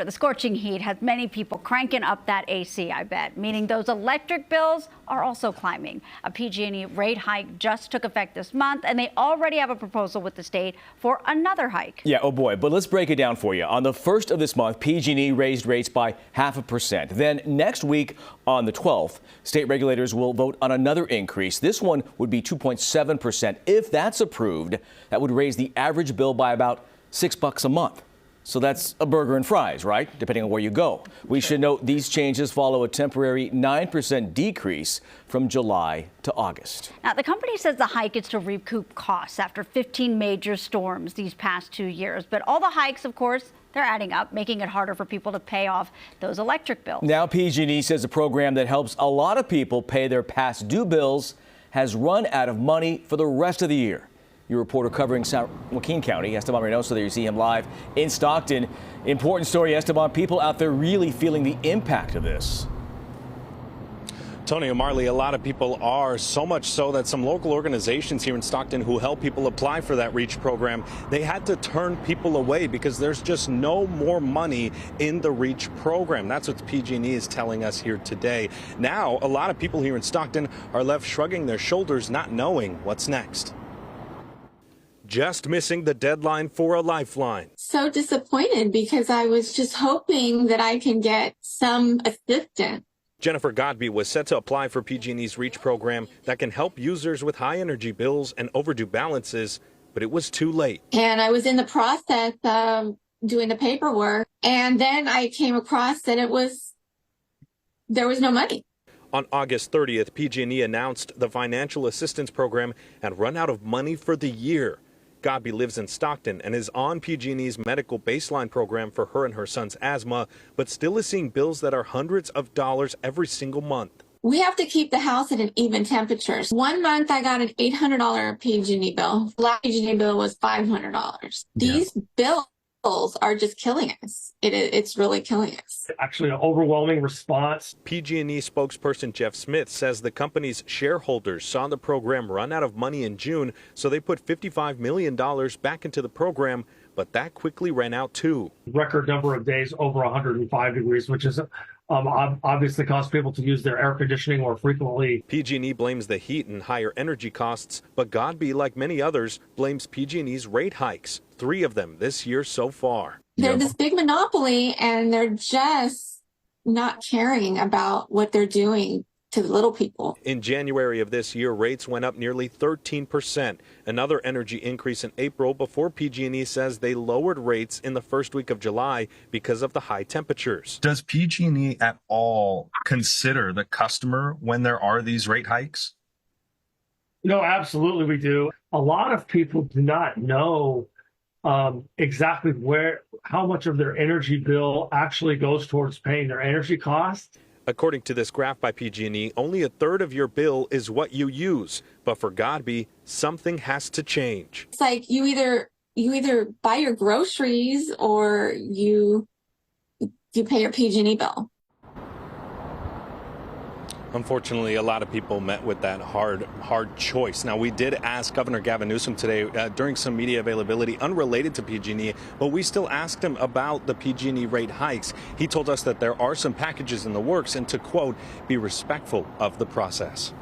The scorching heat has many people cranking up that AC, I bet, meaning those electric bills are also climbing. A PG&E rate hike just took effect this month, and they already have a proposal with the state for another hike. Yeah, oh boy, but let's break it down for you. On the 1st of this month, PG&E raised rates by 0.5%. Then next week, on the 12th, state regulators will vote on another increase. This one would be 2.7%. If that's approved, that would raise the average bill by about $6 a month. So that's a burger and fries, right? Depending on where you go. We should note these changes follow a temporary 9% decrease from July to August. Now, the company says the hike is to recoup costs after 15 major storms these past 2 years. But all the hikes, of course, they're adding up, making it harder for people to pay off those electric bills. Now, PG&E says a program that helps a lot of people pay their past due bills has run out of money for the rest of the year. Your reporter covering San Joaquin County, Esteban Reynoso, there you see him live in Stockton. Important story, Esteban. People out there really feeling the impact of this. Tony and Marley, a lot of people are, so much so that some local organizations here in Stockton who help people apply for that REACH program, they had to turn people away because there's just no more money in the REACH program. That's what PG&E is telling us here today. Now, a lot of people here in Stockton are left shrugging their shoulders, not knowing what's next. Just missing the deadline for a lifeline. So disappointed because I was just hoping that I can get some assistance. Jennifer Godby was set to apply for PG&E's REACH program that can help users with high energy bills and overdue balances, but it was too late. And I was in the process of doing the paperwork, and then I came across that there was no money. On August 30th, PG&E announced the financial assistance program had run out of money for the year. Godby lives in Stockton and is on PG&E's medical baseline program for her and her son's asthma, but still is seeing bills that are hundreds of dollars every single month. We have to keep the house at an even temperature. 1 month I got an $800 PG&E bill. Last PG&E bill was $500. These bills are just killing us. It's really killing us. Actually, an overwhelming response. PG&E spokesperson Jeff Smith says the company's shareholders saw the program run out of money in June, so they put $55 million back into the program, but that quickly ran out too. Record number of days over 105 degrees, which is obviously caused people to use their air conditioning more frequently. PG&E blames the heat and higher energy costs, but Godby, like many others, blames PG&E's rate hikes, 3 of them this year so far. They're this big monopoly, and they're just not caring about what they're doing to the little people. In January of this year, rates went up nearly 13%. Another energy increase in April before PG&E says they lowered rates in the first week of July because of the high temperatures. Does PG&E at all consider the customer when there are these rate hikes? No, absolutely we do. A lot of people do not know exactly how much of their energy bill actually goes towards paying their energy costs. According to this graph by PG&E, only 1/3 of your bill is what you use. But for Godby, something has to change. It's like you either buy your groceries or you pay your PG&E bill. Unfortunately, a lot of people met with that hard choice. Now, we did ask Governor Gavin Newsom today during some media availability unrelated to PG&E, but we still asked him about the PG&E rate hikes. He told us that there are some packages in the works and to, quote, be respectful of the process.